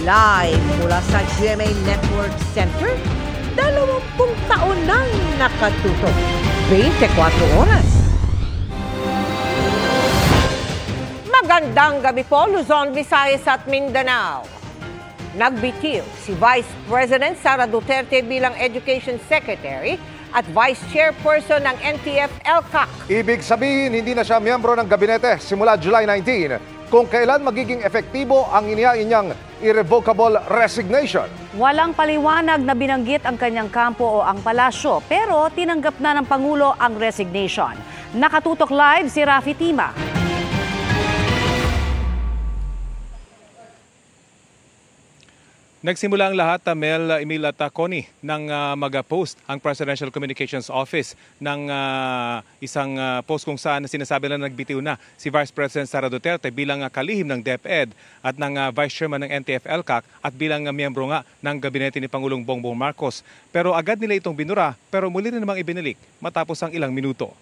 Live mula sa GMA Network Center, 20 taon nang nakatutok. 24 oras. Magandang gabi po, Luzon, Visayas at Mindanao. Nagbitiw si Vice President Sara Duterte bilang Education Secretary at Vice Chairperson ng NTF-ELCAC. Ibig sabihin, hindi na siya miyembro ng gabinete simula July 19, kung kailan magiging epektibo ang inihain niyang irrevocable resignation. Walang paliwanag na binanggit ang kanyang kampo o ang palasyo, pero tinanggap na ng Pangulo ang resignation. Nakatutok live si Rafi Tima. Nagsimula ang lahat, Mel, Emil at Connie, nang mag-post ang Presidential Communications Office ng isang post kung saan sinasabi na nagbitiw na si Vice President Sara Duterte bilang kalihim ng DepEd at ng Vice Chairman ng NTF-ELCAC at bilang miyembro nga ng gabinete ni Pangulong Bongbong Marcos. Pero agad nila itong binura, pero muli rin namang ibinalik matapos ang ilang minuto.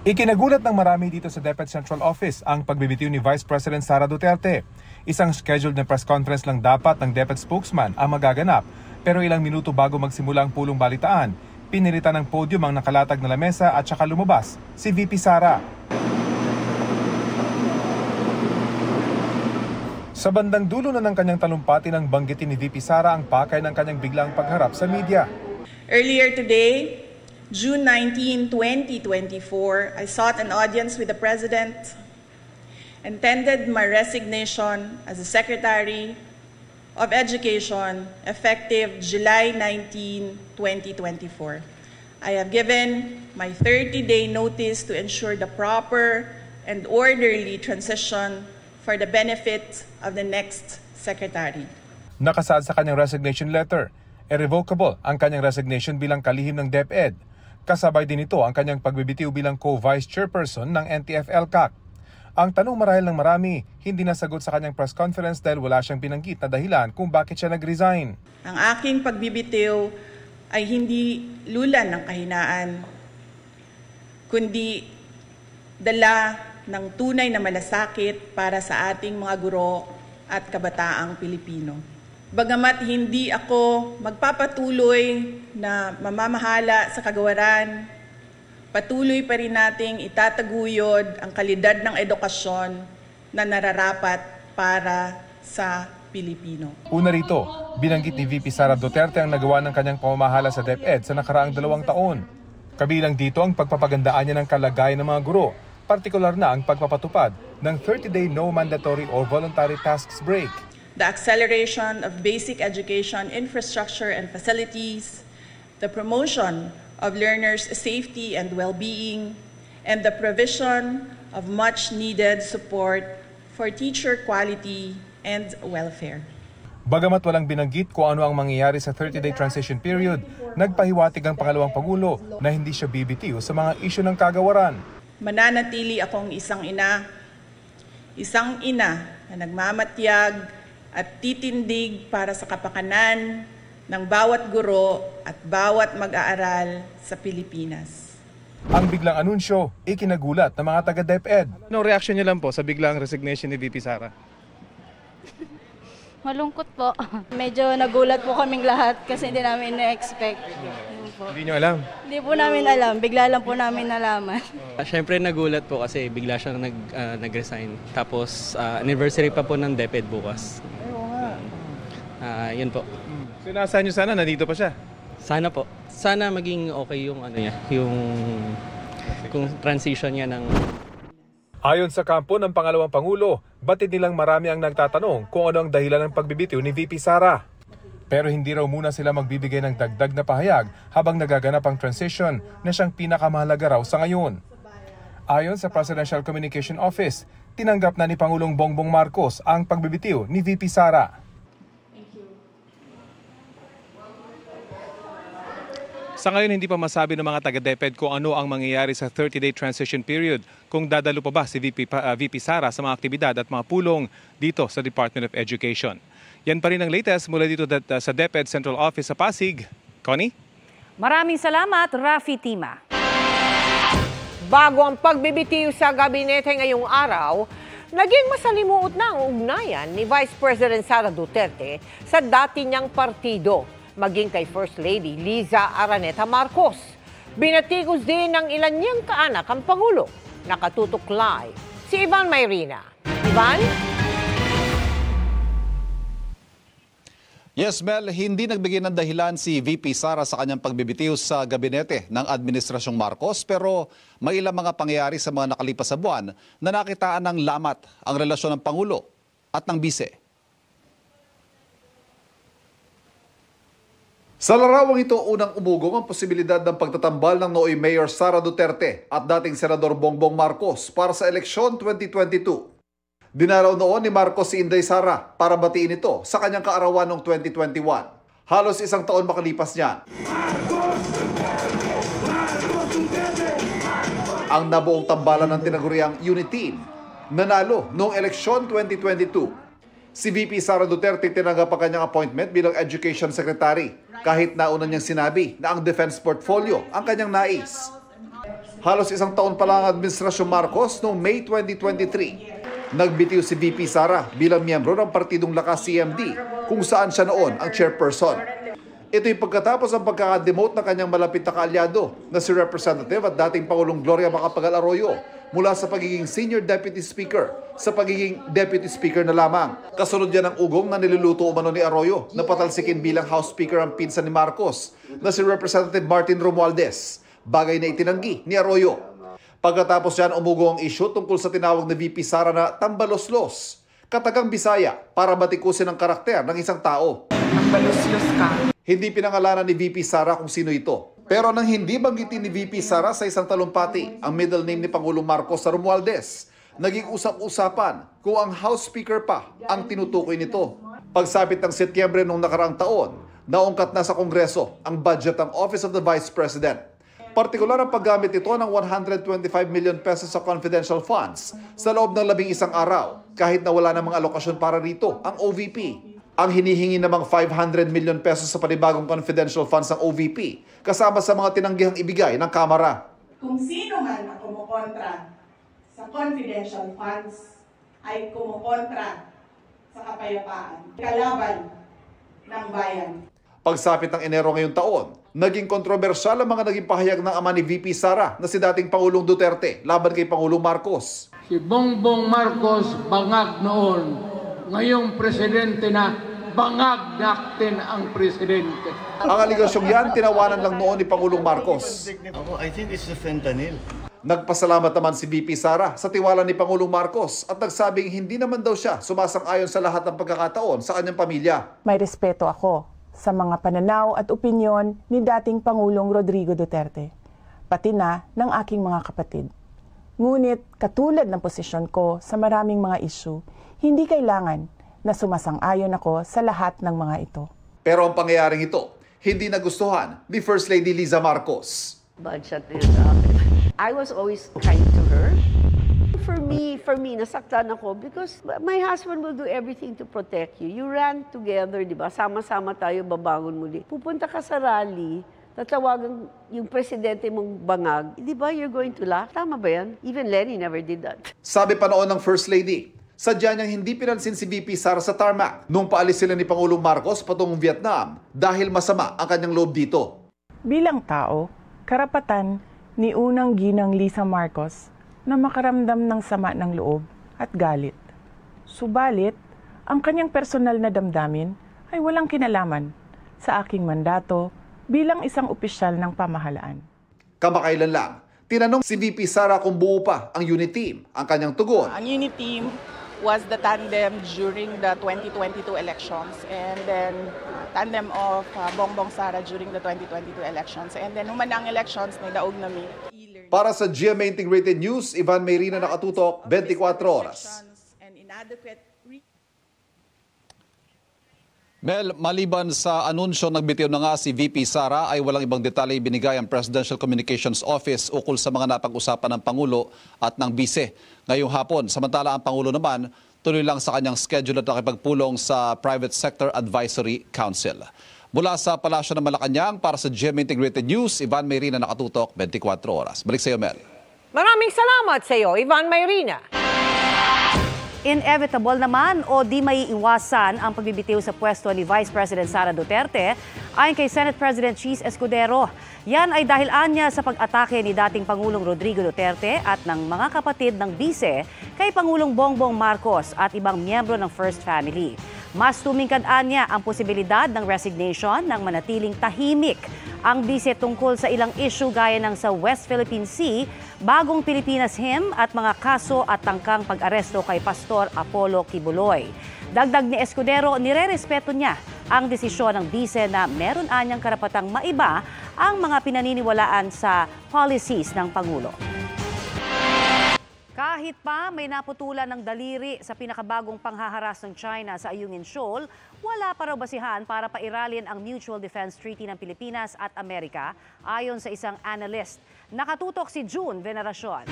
Ikinagulat ng marami dito sa DepEd Central Office ang pagbibitiw ni Vice President Sara Duterte. Isang scheduled na press conference lang dapat ng DepEd spokesman ang magaganap, pero ilang minuto bago magsimula ang pulong balitaan, pinilitan ng podium ang nakalatag na lamesa at saka lumabas si VP Sara. Sa bandang dulo na ng kanyang talumpati nang banggitin ni VP Sara ang pakay ng kanyang biglang pagharap sa media. Earlier today, June 19, 2024, I sought an audience with the President and tendered my resignation as the Secretary of Education effective July 19, 2024. I have given my 30-day notice to ensure the proper and orderly transition for the benefit of the next Secretary. Nakasaad sa kanyang resignation letter, irrevocable ang kanyang resignation bilang kalihim ng DepEd. Kasabay din ito ang kanyang pagbibitiw bilang co-vice chairperson ng NTF-ELCAC. Ang tanong marahil ng marami, hindi nasagot sa kanyang press conference dahil wala siyang binanggit na dahilan kung bakit siya nag-resign. Ang aking pagbibitiw ay hindi lulan ng kahinaan, kundi dala ng tunay na malasakit para sa ating mga guro at kabataang Pilipino. Bagamat hindi ako magpapatuloy na mamamahala sa kagawaran, patuloy pa rin nating itataguyod ang kalidad ng edukasyon na nararapat para sa Pilipino. Una rito, binanggit ni VP Sara Duterte ang nagawa ng kanyang pamamahala sa DepEd sa nakaraang 2 taon. Kabilang dito ang pagpapagandaan niya ng kalagayan ng mga guro, partikular na ang pagpapatupad ng 30-day no mandatory or voluntary tasks break. The acceleration of basic education infrastructure and facilities, the promotion of learners' safety and well-being, and the provision of much-needed support for teacher quality and welfare. Bagamat walang binanggit kung ano ang mangyayari sa 30-day transition period, nagpahiwatig ang pangalawang Pangulo na hindi siya bibitiw sa mga isyu ng kagawaran. Mananatili akong isang ina na nagmamatyag at titindig para sa kapakanan ng bawat guro at bawat mag-aaral sa Pilipinas. Ang biglang anunsyo, ikinagulat ng mga taga-DepEd. Anong reaksyon niyo lang po sa biglang resignation ni VP Sara? Malungkot po. Medyo nagulat po kaming lahat kasi hindi namin na-expect. Hindi niyo alam? Hindi po namin alam. Bigla lang po namin nalaman. Siyempre nagulat po kasi bigla siyang nag-resign. Tapos anniversary pa po ng DepEd bukas. Yun po. So nasa niyo sana, nandito pa siya? Sana po. Sana maging okay yung kung transition niya ng... Ayon sa kampo ng pangalawang Pangulo, batid nilang marami ang nagtatanong kung ano ang dahilan ng pagbibitiw ni VP Sara. Pero hindi raw muna sila magbibigay ng dagdag na pahayag habang nagaganap ang transition na siyang pinakamahalaga raw sa ngayon. Ayon sa Presidential Communication Office, tinanggap na ni Pangulong Bongbong Marcos ang pagbibitiw ni VP Sara. Sa ngayon, hindi pa masabi ng mga taga-DepEd kung ano ang mangyayari sa 30-day transition period, kung dadalo pa ba si VP Sara sa mga aktibidad at mga pulong dito sa Department of Education. Yan pa rin ang latest mula dito sa DepEd Central Office sa Pasig. Connie? Maraming salamat, Rafi Tima. Bago ang pagbibitiw sa gabinete ngayong araw, naging masalimuot na ang ugnayan ni Vice President Sara Duterte sa dati niyang partido, maging kay First Lady Liza Araneta Marcos. Binatikos din ng ilan niyang kaanak ang Pangulo. Nakatutok live si Ivan Mayrina. Ivan? Yes, Mel, hindi nagbigay ng dahilan si VP Sara sa kanyang pagbibitiw sa gabinete ng Administrasyong Marcos, pero may ilang mga pangyayari sa mga nakalipas na buwan na nakitaan ng lamat ang relasyon ng Pangulo at ng Bise. Sa larawang ito, unang umugong ang posibilidad ng pagtatambal ng nooy Mayor Sara Duterte at dating Senador Bongbong Marcos para sa eleksyon 2022. Dinaraw noon ni Marcos si Inday Sara para batiin ito sa kanyang kaarawan noong 2021. Halos isang taon makalipas niya. Ang nabuong tambalan ng tinaguriang Unity Team nanalo noong eleksyon 2022. Si VP Sara Duterte tinanggap ang kanyang appointment bilang Education Secretary kahit nauna niyang sinabi na ang defense portfolio ang kanyang nais. Halos isang taon pa lang ang Administrasyong Marcos noong May 2023. Nagbitiw si VP Sara bilang miyembro ng Partidong Lakas CMD kung saan siya noon ang chairperson. Ito'y pagkatapos ang pagkakademote ng kanyang malapit na kaalyado na si Representative at dating Pangulong Gloria Macapagal Arroyo mula sa pagiging Senior Deputy Speaker sa pagiging Deputy Speaker na lamang. Kasunod yan ang ugong na niluluto umano ni Arroyo na patalsikin bilang House Speaker ang pinsan ni Marcos na si Representative Martin Romualdez, bagay na itinanggi ni Arroyo. Pagkatapos yan, umugo ang issue tungkol sa tinawag na VP Sara na tambaloslos, katagang Bisaya para batikusin ang karakter ng isang tao. Tambaloslos ka. Hindi pinangalanan ni VP Sara kung sino ito. Pero nang hindi banggitin ni VP Sara sa isang talumpati ang middle name ni Pangulong Marcos sa Romualdez, naging usap-usapan kung ang House Speaker pa ang tinutukoy nito. Pagsapit ng Setyembre noong nakaraang taon, naungkat na sa Kongreso ang budget ng Office of the Vice President. Partikular ang paggamit ito ng 125 million pesos sa confidential funds sa loob ng 11 araw kahit na wala namang alokasyon para rito ang OVP. Ang hinihingi namang 500 million pesos sa panibagong confidential funds ng OVP kasama sa mga tinanggihang ibigay ng Kamara. Kung sino man ang kumukontra sa confidential funds ay kumukontra sa kapayapaan, kalaban ng bayan. Pagsapit ng Enero ngayong taon, naging kontrobersyal ang mga naging pahayag ng ama ni VP Sara na si dating Pangulong Duterte laban kay Pangulong Marcos. Si Bongbong Marcos bangag noon, ngayong presidente na bangag natin ang presidente. Ang aligasyong yan, tinawanan lang noon ni Pangulong Marcos. I think it's the fentanyl. Nagpasalamat naman si VP Sara sa tiwala ni Pangulong Marcos at nagsabing hindi naman daw siya sumasang-ayon sa lahat ng pagkakataon sa kanyang pamilya. May respeto ako sa mga pananaw at opinyon ni dating Pangulong Rodrigo Duterte, pati na ng aking mga kapatid. Ngunit katulad ng posisyon ko sa maraming mga issue, hindi kailangan na sumasang-ayon ako sa lahat ng mga ito. Pero ang pangyayaring ito, hindi nagustuhan ni First Lady Liza Marcos. Budget is I was always kind to her. For me, nasaktan ako because my husband will do everything to protect you. You ran together, di ba? Sama-sama tayo, babangon muli. Pupunta ka sa rally, tatawagan yung presidente mong bangag. Di ba, you're going to laugh? Tama ba yan? Even Lenny never did that. Sabi pa noon ng First Lady, sadya niyang hindi pinansin si VP Sara sa tarmac nung paalis sila ni Pangulong Marcos patungong Vietnam dahil masama ang kanyang loob dito. Bilang tao, karapatan ni unang ginang Liza Marcos na makaramdam ng sama ng loob at galit. Subalit, ang kanyang personal na damdamin ay walang kinalaman sa aking mandato bilang isang opisyal ng pamahalaan. Kamakailan lang, tinanong si VP Sara kung buo pa ang unit team. Ang kanyang tugon, ang unit team was the tandem during the 2022 elections and then tandem of Bongbong Sara during the 2022 elections. And then human ang elections, nidaog nami. Para sa GMA Integrated News, Ivan Mayrina, nakatutok, 24 oras. Mel, maliban sa anunsyo nagbitiw na nga si VP Sara ay walang ibang detalye binigay ang Presidential Communications Office ukol sa mga napag-usapan ng Pangulo at ng Bise ngayong hapon. Samantala ang Pangulo naman tuloy lang sa kanyang schedule at nakipagpulong sa Private Sector Advisory Council. Mula sa Palasyo ng Malacanang para sa GMA Integrated News, Ivan Mayrina, nakatutok, 24 oras. Balik sa iyo, Mel. Maraming salamat sa iyo, Ivan Mayrina. Inevitable naman o di maiiwasan ang pagbibitiw sa pwesto ni Vice President Sara Duterte ayon kay Senate President Cheese Escudero. Yan ay dahil anya sa pag-atake ni dating Pangulong Rodrigo Duterte at ng mga kapatid ng bise kay Pangulong Bongbong Marcos at ibang miyembro ng First Family. Mas tumingkad anya ang posibilidad ng resignation ng manatiling tahimik ang bise tungkol sa ilang issue gaya ng sa West Philippine Sea, Bagong Pilipinas Hymn at mga kaso at tangkang pag-aresto kay Pastor Apollo Kibuloy. Dagdag ni Escudero, nirerespeto niya ang desisyon ng bise na meron anyang karapatang maiba ang mga pinaniniwalaan sa policies ng Pangulo. Kahit pa may naputulan ng daliri sa pinakabagong panghaharas ng China sa Ayungin Shoal, wala pa raw basihan para pairalin ang Mutual Defense Treaty ng Pilipinas at Amerika ayon sa isang analyst. Nakatutok si June Veneracion.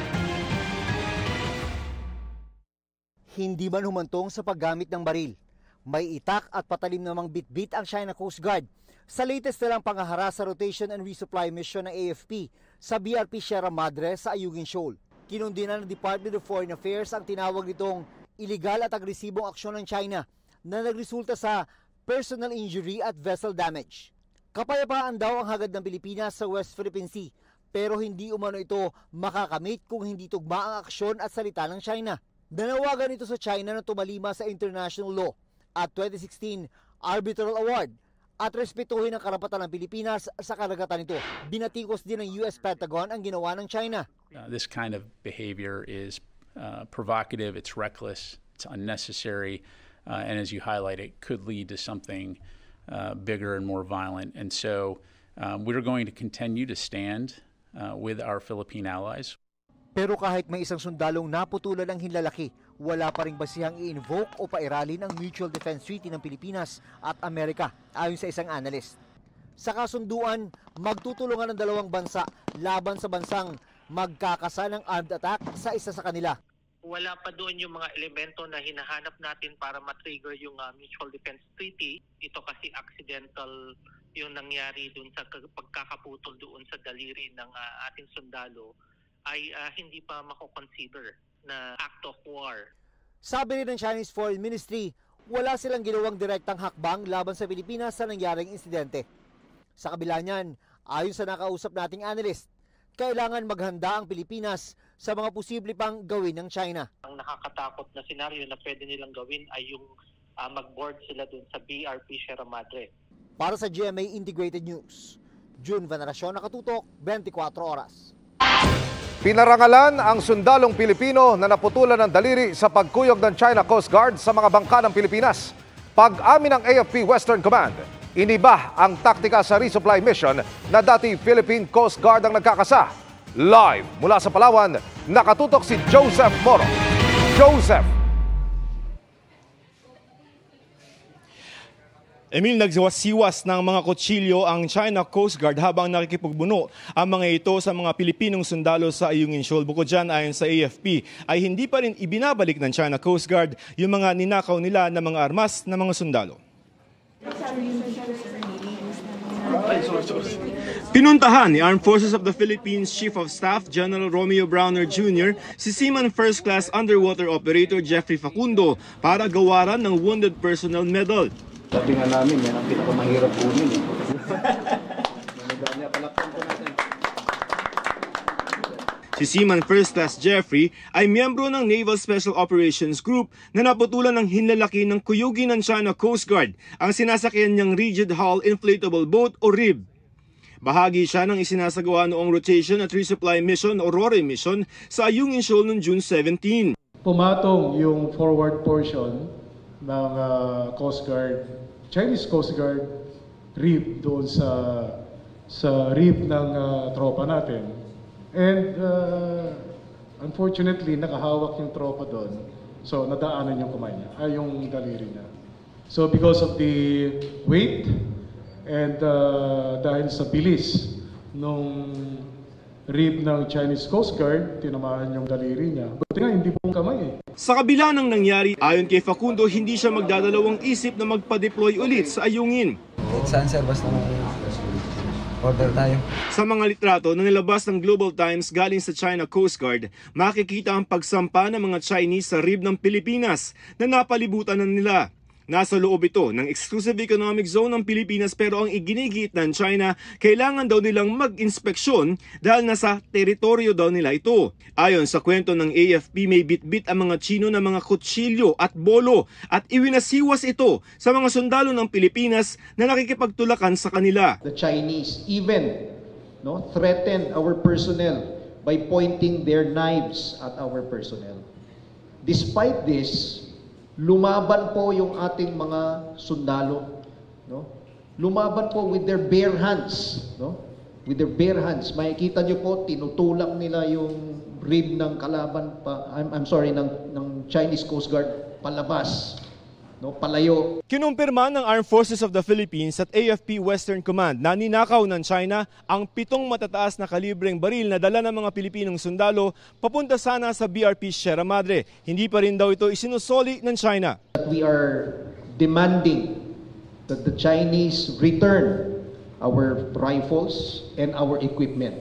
Hindi man humantong sa paggamit ng baril, may itak at patalim namang bitbit ang China Coast Guard sa latest nilang panghaharas sa rotation and resupply mission ng AFP sa BRP Sierra Madre sa Ayungin Shoal. Kinundina ng Department of Foreign Affairs ang tinawag nitong iligal at agresibong aksyon ng China na nagresulta sa personal injury at vessel damage. Kapayapaan daw ang hagad ng Pilipinas sa West Philippine Sea, pero hindi umano ito makakamit kung hindi tugma ang aksyon at salita ng China. Nanawagan ito sa China na tumalima sa international law at 2016 Arbitral Award at respetuhin ang karapatan ng Pilipinas sa karagatan nito. Binatikos din ng US Pentagon ang ginawa ng China. This kind of behavior is provocative, it's reckless, it's unnecessary, and as you highlight, it could lead to something bigger and more violent. And so we're going to continue to stand with our Philippine allies. Pero kahit may isang sundalong naputulan ng hinlalaki, wala pa ring basihang i-invoke o pairalin ang Mutual Defense Treaty ng Pilipinas at Amerika ayon sa isang analyst. Sa kasunduan, magtutulungan ng dalawang bansa laban sa bansang magkakasa ng armed attack sa isa sa kanila. Wala pa doon yung mga elemento na hinahanap natin para matrigger yung Mutual Defense Treaty. Ito kasi accidental yung nangyari doon sa pagkakaputol doon sa daliri ng ating sundalo ay hindi pa mako-consider na act of war. Sabi rin ng Chinese Foreign Ministry, wala silang ginawang direktang hakbang laban sa Pilipinas sa nangyaring insidente. Sa kabila niyan, ayon sa nakausap nating analyst, kailangan maghanda ang Pilipinas sa mga posible pang gawin ng China. Ang nakakatakot na senaryo na pwede nilang gawin ay yung mag-board sila dun sa BRP Sierra Madre. Para sa GMA Integrated News, June Veneracion, nakatutok, 24 oras. Pinarangalan ang sundalong Pilipino na naputulan ng daliri sa pagkuyog ng China Coast Guard sa mga bangka ng Pilipinas. Pag-amin ng AFP Western Command, iniba ang taktika sa resupply mission na dati Philippine Coast Guard ang nagkakasa. Live mula sa Palawan, nakatutok si Joseph Moro. Joseph! Emil, nagsiwas ng mga kutsilyo ang China Coast Guard habang nakikipagbuno ang mga ito sa mga Pilipinong sundalo sa Ayungin Shoal. Bukod dyan, ayon sa AFP, ay hindi pa rin ibinabalik ng China Coast Guard yung mga ninakaw nila na mga armas ng mga sundalo. Pinuntahan ni Armed Forces of the Philippines Chief of Staff General Romeo Browner Jr. si Seaman First Class Underwater Operator Jeffrey Facundo para gawaran ng Wounded Personnel Medal. Sabi nga namin, yan ang pinakamahirap kunin. Si Seaman First Class Jeffrey ay miyembro ng Naval Special Operations Group na naputulan ng hinlalaki ng kuyugi ng China Coast Guard ang sinasakyan niyang Rigid Hull Inflatable Boat o RIB. Bahagi siya ng isinasagawa noong Rotation at Resupply Mission o RORE mission sa Ayungin Shoal noong June 17. Pumatong yung forward portion ng Coast Guard, Chinese Coast Guard RIB doon sa RIB ng tropa natin. And unfortunately, nakahawak yung tropa doon. So nadaanan yung kamay niya, yung daliri niya. So because of the weight and dahil sa bilis nung RIB ng Chinese Coast Guard, tinamaan yung daliri niya. Buti nga, hindi pong kamay eh. Sa kabila ng nangyari, ayon kay Facundo, hindi siya magdadalawang isip na magpa-deploy ulit sa Ayungin. Saan sir, basta Order tayo. Sa mga litrato na nilabas ng Global Times galing sa China Coast Guard, makikita ang pagsampa ng mga Chinese sa rib ng Pilipinas na napalibutan na nila. Nasa loob ito ng Exclusive Economic Zone ng Pilipinas, pero ang iginigiit ng China, kailangan daw nilang mag-inspeksyon dahil nasa teritoryo daw nila ito. Ayon sa kwento ng AFP, may bitbit ang mga Chino na mga kutsilyo at bolo at iwinasiwas ito sa mga sundalo ng Pilipinas na nakikipagtulakan sa kanila. The Chinese even threatened our personnel by pointing their knives at our personnel. Despite this, lumaban po yung ating mga sundalo, lumaban po with their bare hands, with their bare hands. Makikita niyo po, tinutulak nila yung rib ng kalaban ng Chinese Coast Guard palabas, palayo. Kinumpirma ng Armed Forces of the Philippines at AFP Western Command na ninakaw ng China ang 7 matataas na kalibreng baril na dala ng mga Pilipinong sundalo papunta sana sa BRP Sierra Madre. Hindi pa rin daw ito isinusoli ng China. We are demanding that the Chinese return our rifles and our equipment.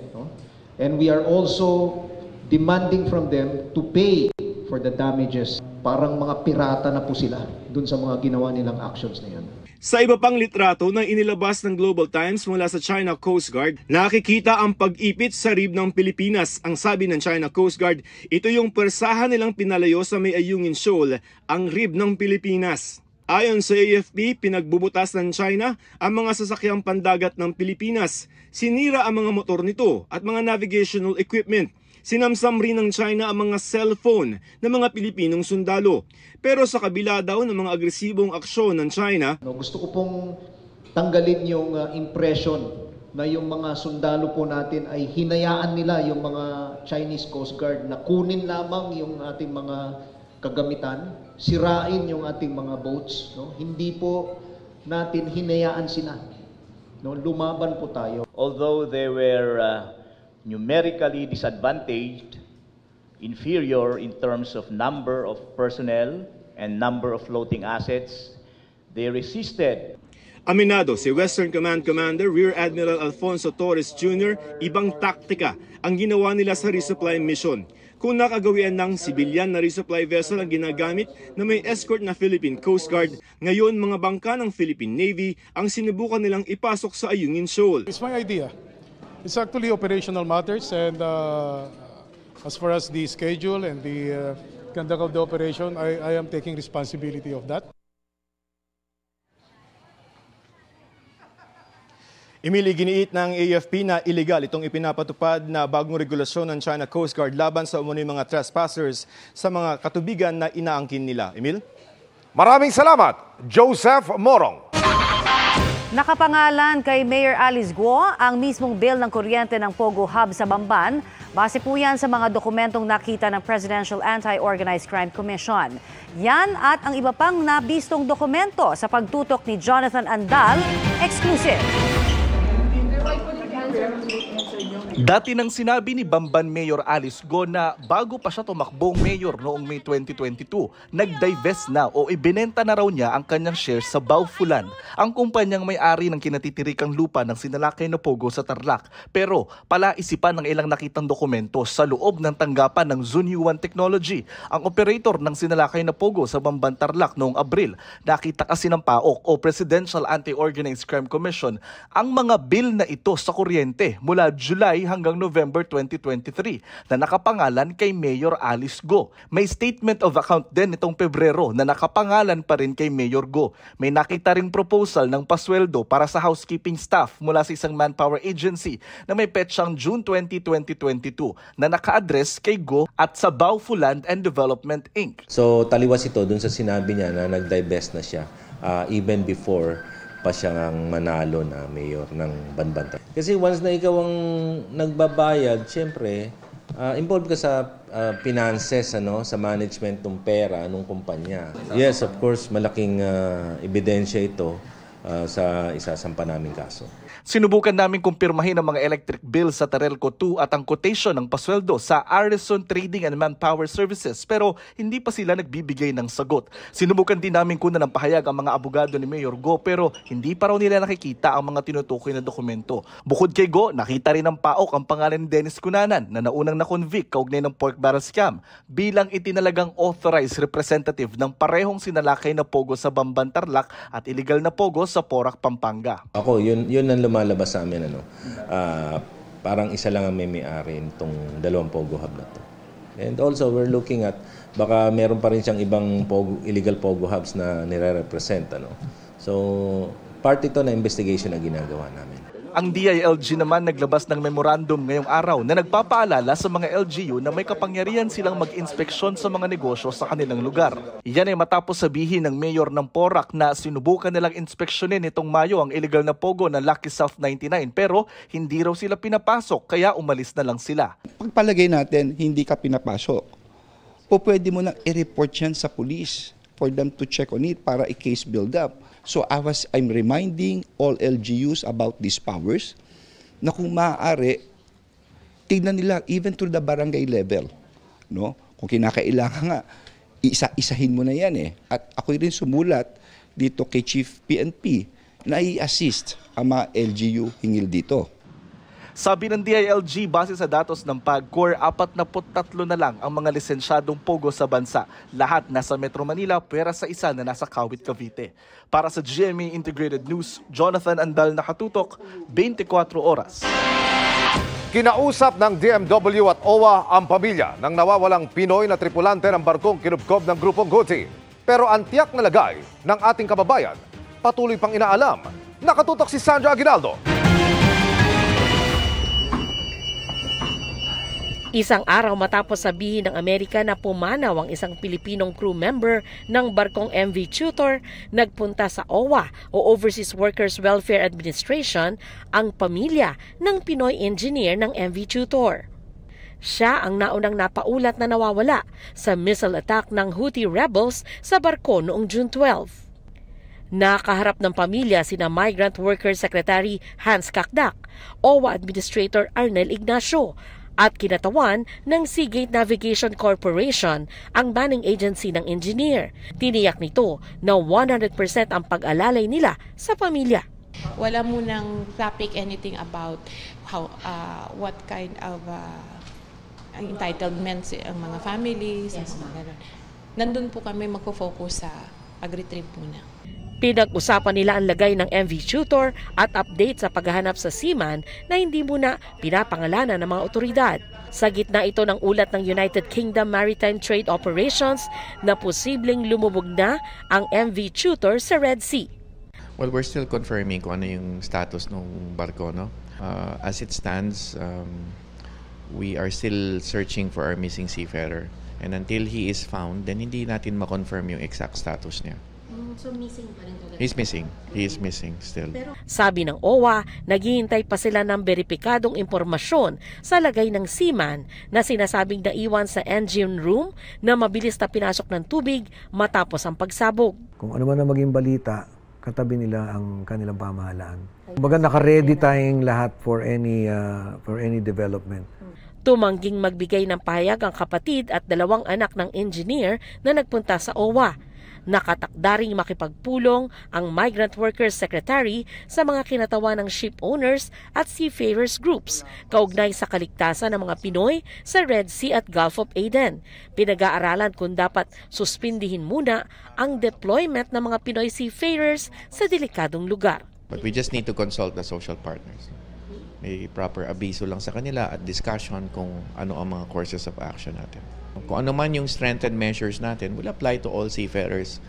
And we are also demanding from them to pay for the damages. Parang mga pirata na po sila dun sa mga ginawa nilang actions na yan. Sa iba pang litrato na inilabas ng Global Times mula sa China Coast Guard, nakikita ang pag-ipit sa rib ng Pilipinas. Ang sabi ng China Coast Guard, ito yung persahan nilang pinalayo sa May Ayungin Shoal, ang rib ng Pilipinas. Ayon sa AFP, pinagbubutas ng China ang mga sasakyang pandagat ng Pilipinas. Sinira ang mga motor nito at mga navigational equipment. Sinamsam rin ng China ang mga cellphone ng mga Pilipinong sundalo. Pero sa kabila daw ng mga agresibong aksyon ng China, gusto ko pong tanggalin yung impression na yung mga sundalo po natin ay hinayaan nila yung mga Chinese Coast Guard na kunin lamang yung ating mga kagamitan, sirain yung ating mga boats. Hindi po natin hinayaan sila. Lumaban po tayo. Although they were numerically disadvantaged, inferior in terms of number of personnel and number of floating assets, they resisted. Aminado si Western Command Commander Rear Admiral Alfonso Torres Jr., ibang taktika ang ginawa nila sa resupply mission. Kung nakagawian ng sibilyan na resupply vessel ang ginagamit na may escort na Philippine Coast Guard, ngayon mga bangka ng Philippine Navy ang sinubukan nilang ipasok sa Ayungin Shoal. It's my idea. It's actually operational matters, and as far as the schedule and the conduct of the operation, I am taking responsibility of that. Giniit ng AFP na illegal itong ipinapatupad na bagong regulasyon ng China Coast Guard laban sa umano'y mga trespassers sa mga katubigan na inaangkin nila. Emil? Maraming salamat, Joseph Morong. Nakapangalan kay Mayor Alice Guo ang mismong bill ng kuryente ng Pogo Hub sa Bamban. Base po yan sa mga dokumentong nakita ng Presidential Anti-Organized Crime Commission. Yan at ang iba pang nabistong dokumento sa pagtutok ni Jonathan Andal, exclusive. Dati nang sinabi ni Bamban Mayor Alice Guo na bago pa siya tumakbong mayor noong May 2022, nag-divest na o ibinenta na raw niya ang kanyang shares sa Baofulan, ang kumpanyang may-ari ng kinatitirikang lupa ng sinalakay na Pogo sa Tarlac. Pero palaisipan ng ilang nakitang dokumento sa loob ng tanggapan ng Zunyuan Technology, ang operator ng sinalakay na Pogo sa Bamban Tarlac noong Abril. Nakita kasi ng PAOK o Presidential Anti-Organized Crime Commission ang mga bill na ito sa kuryente mula July hanggang November 2023 na nakapangalan kay Mayor Alice Guo. May statement of account din itong Pebrero na nakapangalan pa rin kay Mayor Guo. May nakita ring proposal ng pasweldo para sa housekeeping staff mula sa isang manpower agency na may petsang June 20, 2022 na naka-address kay Guo at sa Baofulan and Development Inc. So taliwas ito dun sa sinabi niya na nag-divest na siya even before pa siyang manalo na mayor ng Banban. Kasi once na ikaw ang nagbabayad, siyempre, involved ka sa finances, sa management ng pera ng kumpanya. Yes, of course, malaking ebidensya ito sa isasampa naming kaso. Sinubukan namin kumpirmahin ang mga electric bills sa Terelco 2 at ang quotation ng pasweldo sa Arison Trading and Manpower Services pero hindi pa sila nagbibigay ng sagot. Sinubukan din namin kunan ng pahayag ang mga abogado ni Mayor Go pero hindi pa raw nila nakikita ang mga tinutukoy na dokumento. Bukod kay Go, nakita rin ng PAOK ang pangalan ni Dennis Cunanan na naunang na-convict kaugnay ng pork barrel scam bilang itinalagang authorized representative ng parehong sinalakay na pogo sa Bamban Tarlac at illegal na pogo sa Porac, Pampanga. Ako, yun ang lumalabas sa amin. Parang isa lang ang may-ari itong dalawang pogo hub na to. And also, we're looking at baka meron pa rin siyang ibang illegal pogo hubs na nire-represent. So, part ito na investigation na ginagawa namin. Ang DILG naman naglabas ng memorandum ngayong araw na nagpapaalala sa mga LGU na may kapangyarihan silang mag-inspeksyon sa mga negosyo sa kanilang lugar. Yan ay matapos sabihin ng mayor ng Porac na sinubukan nilang inspeksyonin nitong Mayo ang illegal na pogo na Lucky South 99 pero hindi raw sila pinapasok kaya umalis na lang sila. Pagpalagay natin hindi ka pinapasok, o pwede mo nang i-report yan sa police for them to check on it para i-case build up. So I'm reminding all LGUs about these powers na kung maaari, tignan nila even to the barangay level. No? Kung kinakailangan nga, isa-isahin mo na yan eh. At ako rin sumulat dito kay Chief PNP na i-assist ang mga LGU hingil dito. Sabi ng DILG, base sa datos ng PAGCOR, 43 na lang ang mga lisensyadong pogo sa bansa. Lahat nasa Metro Manila, pwera sa isa na nasa Kawit, Cavite. Para sa GMA Integrated News, Jonathan Andal, nakatutok, 24 oras. Kinausap ng DMW at OWA ang pamilya ng nawawalang Pinoy na tripulante ng barkong kinubkob ng grupong Houthi. Pero ang tiyak na lagay ng ating kababayan, patuloy pang inaalam. Nakatutok si Sandra Aguinaldo. Isang araw matapos sabihin ng Amerika na pumanaw ang isang Pilipinong crew member ng barkong MV Tutor, nagpunta sa OWA o Overseas Workers Welfare Administration ang pamilya ng Pinoy engineer ng MV Tutor. Siya ang naunang napaulat na nawawala sa missile attack ng Houthi rebels sa barko noong June 12. Nakaharap ng pamilya sina Migrant Workers Secretary Hans Kakdak, OWA Administrator Arnel Ignacio, at kinatawan ng Seagate Navigation Corporation, ang manning agency ng engineer. Tiniyak nito na 100% ang pag-alalay nila sa pamilya. Wala munang topic anything about how what kind of entitlements ang mga families. Yes, nandun po kami magpo-focus sa pag-retrieve muna. Pinag-usapan nila ang lagay ng MV Tutor at update sa paghahanap sa seaman na hindi muna pinapangalanan ng mga otoridad. Sa gitna ito ng ulat ng United Kingdom Maritime Trade Operations na posibleng lumubog na ang MV Tutor sa Red Sea. Well, we're still confirming kung ano yung status ng barko, no? As it stands, we are still searching for our missing seafarer. And until he is found, then hindi natin ma-confirm yung exact status niya. So missing pa rin talaga? He's missing. He is missing still. Sabi ng OWA, naghihintay pa sila ng beripikadong impormasyon sa lagay ng seaman na sinasabing naiwan sa engine room na mabilis na pinasok ng tubig matapos ang pagsabog. Kung ano man ang maging balita, katabi nila ang kanilang pamahalaan. Kumbaga naka-ready tayong lahat for any development. Tumangging magbigay ng pahayag ang kapatid at dalawang anak ng engineer na nagpunta sa OWA. Nakatakda ring makipagpulong ang Migrant Workers Secretary sa mga kinatawan ng ship owners at seafarers groups kaugnay sa kaligtasan ng mga Pinoy sa Red Sea at Gulf of Aden. Pinag-aaralan kung dapat suspindihin muna ang deployment ng mga Pinoy seafarers sa delikadong lugar. But we just need to consult the social partners. May proper abiso lang sa kanila at discussion kung ano ang mga courses of action natin. Kung ano man yung strengthened measures natin will apply to all seafarers,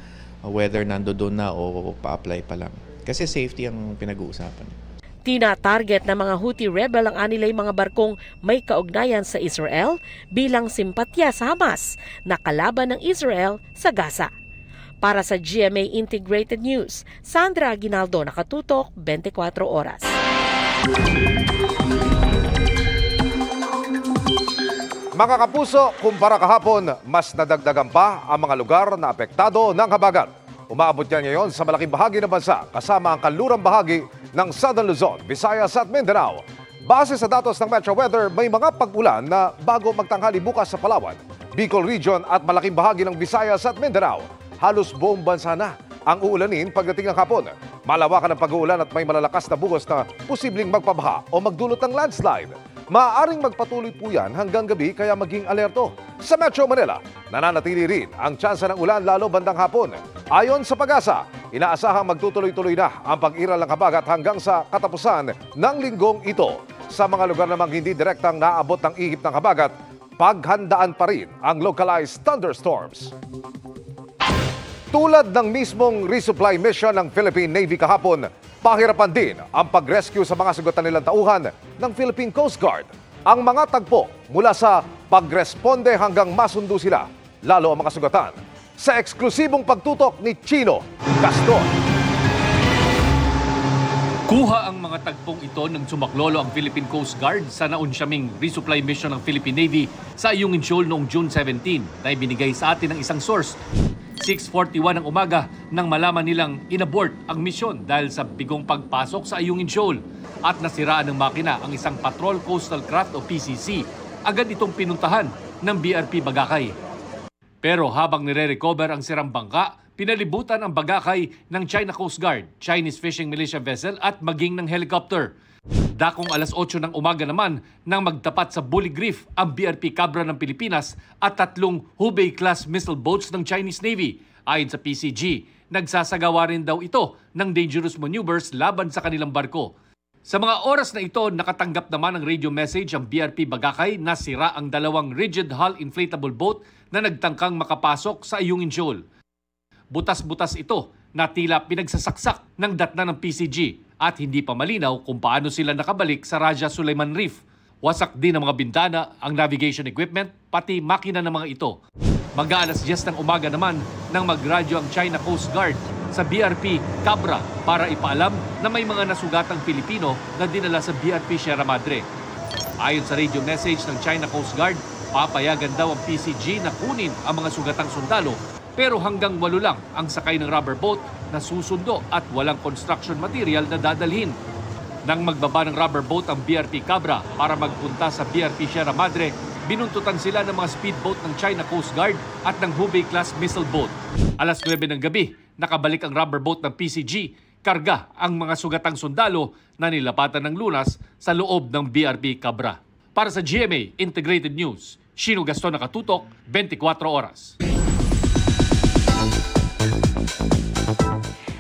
whether nandoon na o pa-apply pa lang. Kasi safety ang pinag-uusapan. Tina-target ng mga Houthi rebel ang anilay mga barkong may kaugnayan sa Israel bilang simpatya sa Hamas na kalaban ng Israel sa Gaza. Para sa GMA Integrated News, Sandra Aguinaldo, nakatutok, 24 oras. Mga kapuso, kumpara kahapon, mas nadagdagan pa ang mga lugar na apektado ng habagat. Umaabot yan ngayon sa malaking bahagi ng bansa kasama ang kanlurang bahagi ng Southern Luzon, Visayas at Mindanao. Base sa datos ng Metro Weather, may mga pag-ulan na bago magtanghali bukas sa Palawan, Bicol Region at malaking bahagi ng Visayas at Mindanao. Halos buong bansa na ang uulanin pagdating ng hapon. Malawakan ang pag-uulan at may malalakas na bugos na posibleng magpabaha o magdulot ng landslide. Maaaring magpatuloy po yan hanggang gabi kaya maging alerto. Sa Metro Manila, nananatili rin ang tsansa ng ulan lalo bandang hapon. Ayon sa Pag-asa, inaasahang magtutuloy-tuloy na ang pag-iral ng habagat hanggang sa katapusan ng linggong ito. Sa mga lugar namang hindi direktang naabot ng ihip ng habagat, paghandaan pa rin ang localized thunderstorms. Tulad ng mismong resupply mission ng Philippine Navy kahapon, pahirapan din ang pag-rescue sa mga sugatan nilang tauhan ng Philippine Coast Guard. Ang mga tagpo mula sa pagresponde hanggang masundo sila, lalo ang mga sugatan. Sa eksklusibong pagtutok ni Chino Gaston. Kuha ang mga tagpong ito ng sumaklolo ang Philippine Coast Guard sa naunsyaming resupply mission ng Philippine Navy sa Ayungin Shoal noong June 17 na ibinigay sa atin ng isang source. 6:41 ng umaga nang malaman nilang inabort ang misyon dahil sa bigong pagpasok sa Ayungin Shoal at nasiraan ng makina ang isang Patrol Coastal Craft o PCC. Agad itong pinuntahan ng BRP Bagakay. Pero habang nire-recover ang sirang bangka, pinalibutan ang Bagakay ng China Coast Guard, Chinese Fishing Militia Vessel at maging ng helicopter. Dakong alas 8 ng umaga naman nang magtapat sa Bully Reef ang BRP Cabra ng Pilipinas at 3 Hubei-class missile boats ng Chinese Navy. Ayon sa PCG, nagsasagawa rin daw ito ng dangerous maneuvers laban sa kanilang barko. Sa mga oras na ito, nakatanggap naman ng radio message ang BRP Bagakay na sira ang 2 rigid hull inflatable boat na nagtangkang makapasok sa Ayungin Shoal. Butas-butas ito na tila pinagsasaksak ng datna ng PCG at hindi pa malinaw kung paano sila nakabalik sa Raja Sulaiman Reef. Wasak din ang mga bintana, ang navigation equipment, pati makina ng mga ito. Mag-aalas 10 ng umaga naman nang magradyo ang China Coast Guard sa BRP Cabra para ipaalam na may mga nasugatang Pilipino na dinala sa BRP Sierra Madre. Ayon sa radio message ng China Coast Guard, papayagan daw ang PCG na kunin ang mga sugatang sundalo pero hanggang 8 lang ang sakay ng rubber boat na susundo at walang construction material na dadalhin. Nang magbaba ng rubber boat ang BRP Cabra para magpunta sa BRP Sierra Madre, binuntutan sila ng mga speedboat ng China Coast Guard at ng Hubei-class missile boat. Alas 9 ng gabi, nakabalik ang rubber boat ng PCG, karga ang mga sugatang sundalo na nilapatan ng lunas sa loob ng BRP Cabra. Para sa GMA Integrated News, Chino Gaston nakatutok, 24 oras.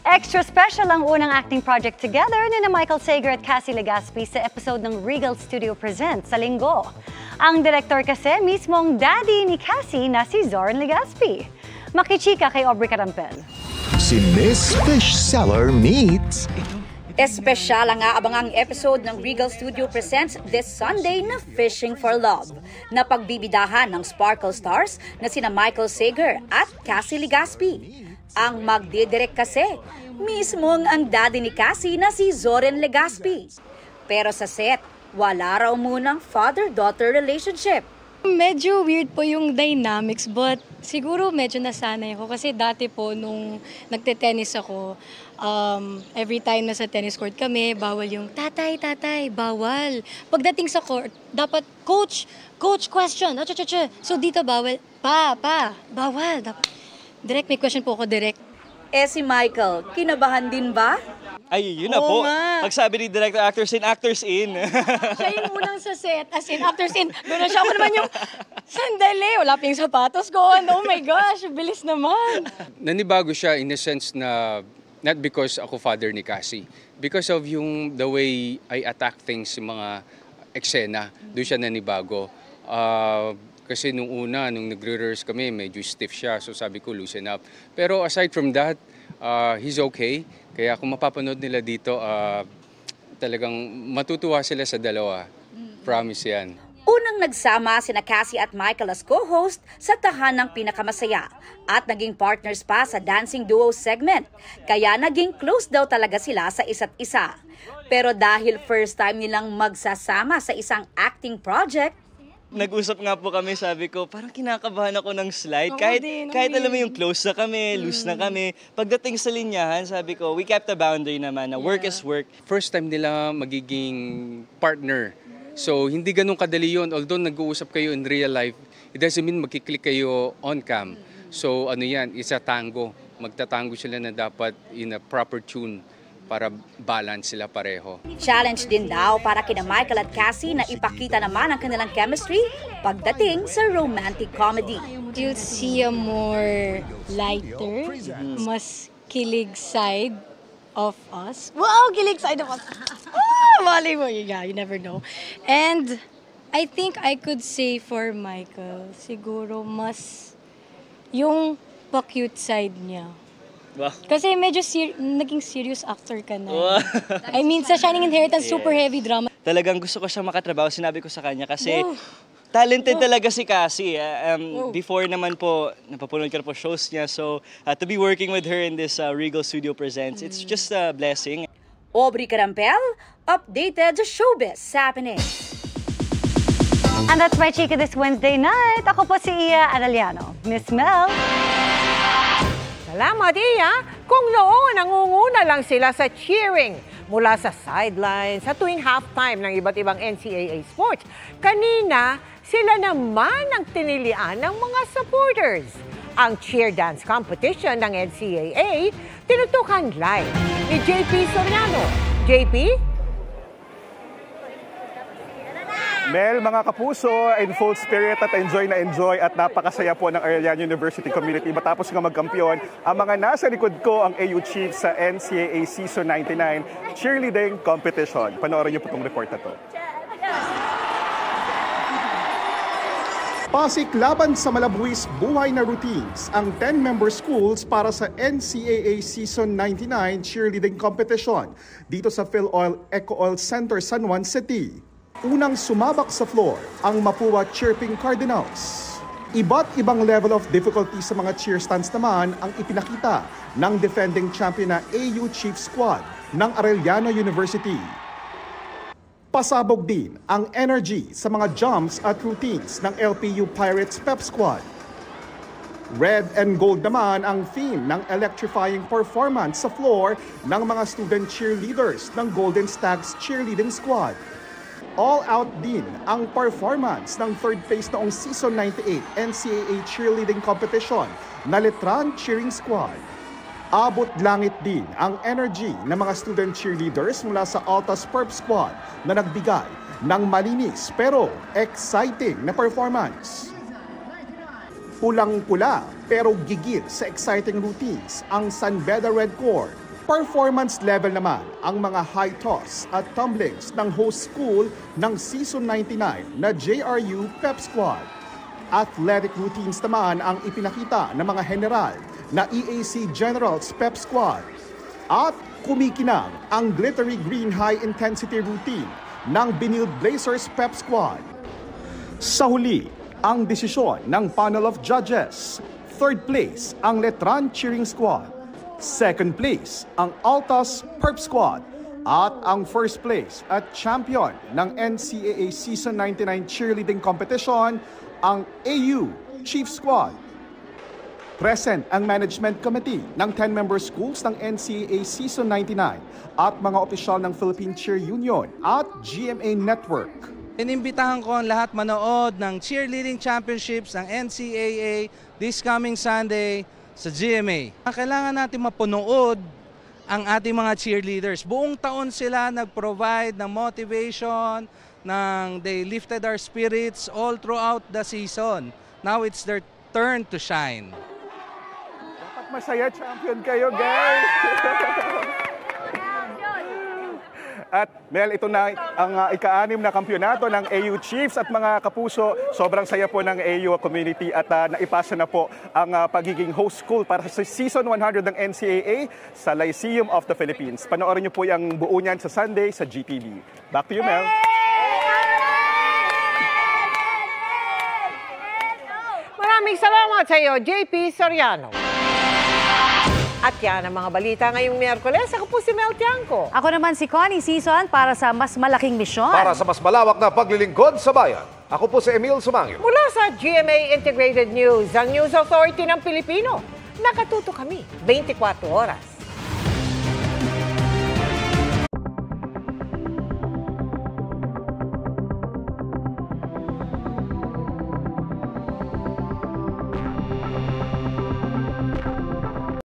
Extra special ang unang acting project together ni Michael Sager at Cassie Legaspi sa episode ng Regal Studio Presents sa Linggo. Ang director kasi mismong daddy ni Cassie na si Zoren Legaspi. Makichika kay Aubrey Carampel. Si Miss Fish Seller meets... Espesyal ang aabangang episode ng Regal Studio Presents this Sunday na Fishing for Love, na pagbibidahan ng Sparkle Stars na sina Michael Sager at Cassie Legaspi. Ang magdidirect kasi, mismong ang daddy ni Cassie na si Zoren Legaspi. Pero sa set, wala raw munang father-daughter relationship. Medyo weird po yung dynamics but siguro medyo nasanay ako kasi dati po nung nagte-tennis ako, every time nasa tennis court kami, bawal yung tatay, bawal. Pagdating sa court, dapat coach question. So dito bawal, pa, bawal. Direct, may question po ako direct. Si Michael, kinabahan din ba? Ay, yun na po. Pagsabi ni director, actors in. Siya yung unang sa set, as in, actors in. Doon na siya, ako naman yung, sandali, wala pa yung sapatos ko. Oh my gosh, bilis naman. Nanibago siya in a sense na, not because ako father ni Cassie, because of the way I attack things, yung mga eksena, doon siya nanibago. Kasi nung nagre-rehearse kami, medyo stiff siya. So sabi ko, loosen up. Pero aside from that, he's okay. Kaya kung mapapanood nila dito, talagang matutuwa sila sa dalawa. Promise yan. Unang nagsama sina Cassie at Michael as co-host sa Tahanang Pinakamasaya at naging partners pa sa Dancing Duo segment. Kaya naging close daw talaga sila sa isa't isa. Pero dahil first time nilang magsasama sa isang acting project, nag-usap nga po kami, sabi ko, parang kinakabahan ako ng slide. Ako Kahit din, alam mo yung close na kami, loose na kami. Pagdating sa linyahan, sabi ko, we kept a boundary naman na work is work. First time nila magiging partner. So, hindi ganun kadali yun. Although nag-uusap kayo in real life, it doesn't mean magkiklik kayo on cam. So, ano yan, it's a tango. Magtatango sila na dapat in a proper tune para balance sila pareho. Challenge din daw para kina Michael at Cassie na ipakita naman ang kanilang chemistry pagdating sa romantic comedy. You'll see a more lighter, mas kilig side of us. Wow, kilig side of us! Mali mo, yeah, you never know. And I think I could say for Michael, siguro mas yung pa-cute side niya. Wow. Kasi medyo naging serious actor ka na. Wow. I mean, sa Shining Inheritance, super heavy drama. Talagang gusto ko siya makatrabaho, sinabi ko sa kanya kasi talented talaga si Cassie. Before naman po, napapunod ka na po shows niya. So, to be working with her in this Regal Studio Presents, it's just a blessing. Aubrey Carampel, updated showbiz happenings. And that's my chika this Wednesday night. Ako po si Iya Arellano. Miss Mel. Salamat, Iya. Kung noon, nangunguna lang sila sa cheering mula sa sidelines sa tuwing halftime ng iba't ibang NCAA sports. Kanina, sila naman ang tinilian ng mga supporters. Ang cheer dance competition ng NCAA, tinutukan live ni JP Soriano. JP? Mel, mga kapuso, in full spirit at enjoy at napakasaya po ng Arellano University community matapos nga magkampiyon ang mga nasa likod ko ang AU Chiefs sa NCAA Season 99 cheerleading competition. Panoorin niyo po itong report na to. Pasik laban sa malabuwis buhay na routines ang 10-member schools para sa NCAA Season 99 cheerleading competition dito sa PhilOil Eco Oil Center, San Juan City. Unang sumabak sa floor ang Mapua Chirping Cardinals. Iba't ibang level of difficulty sa mga cheer stunts naman ang ipinakita ng defending champion na AU Chief Squad ng Arellano University. Pasabog din ang energy sa mga jumps at routines ng LPU Pirates Pep Squad. Red and gold naman ang theme ng electrifying performance sa floor ng mga student cheerleaders ng Golden Stags Cheerleading Squad. All-out din ang performance ng third place noong Season 98 NCAA Cheerleading Competition na Letran Cheering Squad. Abot langit din ang energy ng mga student cheerleaders mula sa Altas Perp Squad na nagbigay ng malinis pero exciting na performance. Pulang-pula pero gigil sa exciting routines ang San Beda Red Corps. Performance level naman ang mga high toss at tumblings ng host school ng Season 99 na JRU Pep Squad. Athletic routines naman ang ipinakita ng mga general na EAC Generals Pep Squad. At kumikinang ang glittery green high intensity routine ng Benilde Blazers Pep Squad. Sa huli, ang desisyon ng panel of judges. Third place ang Letran Cheering Squad. Second place ang Altas Perp Squad at ang first place at champion ng NCAA Season 99 Cheerleading Competition ang AU Chief Squad. Present ang management committee ng 10-member schools ng NCAA Season 99 at mga opisyal ng Philippine Cheer Union at GMA Network. Inimbitahan ko ang lahat manood ng Cheerleading Championships ng NCAA this coming Sunday sa GMA. Kailangan natin mapanood ang ating mga cheerleaders. Buong taon sila nag-provide ng motivation, they lifted our spirits all throughout the season. Now it's their turn to shine. Dapat masaya, champion kayo, guys! At Mel, ito na ang ika-6 na kampyonato ng AU Chiefs at mga kapuso. Sobrang saya po ng AU community at naipasa na po ang pagiging host school para sa Season 100 ng NCAA sa Lyceum of the Philippines. Panoorin niyo po yung buo niyan sa Sunday sa GTV. Back to you, Mel. Maraming salamat sa iyo, JP Soriano. At yan ang mga balita ngayong Miyerkules. Ako po si Mel Tiangco. Ako naman si Connie Season para sa mas malaking misyon. Para sa mas malawak na paglilingkod sa bayan. Ako po si Emil Sumangil. Mula sa GMA Integrated News, ang News Authority ng Pilipino. Nakatuto kami 24 oras.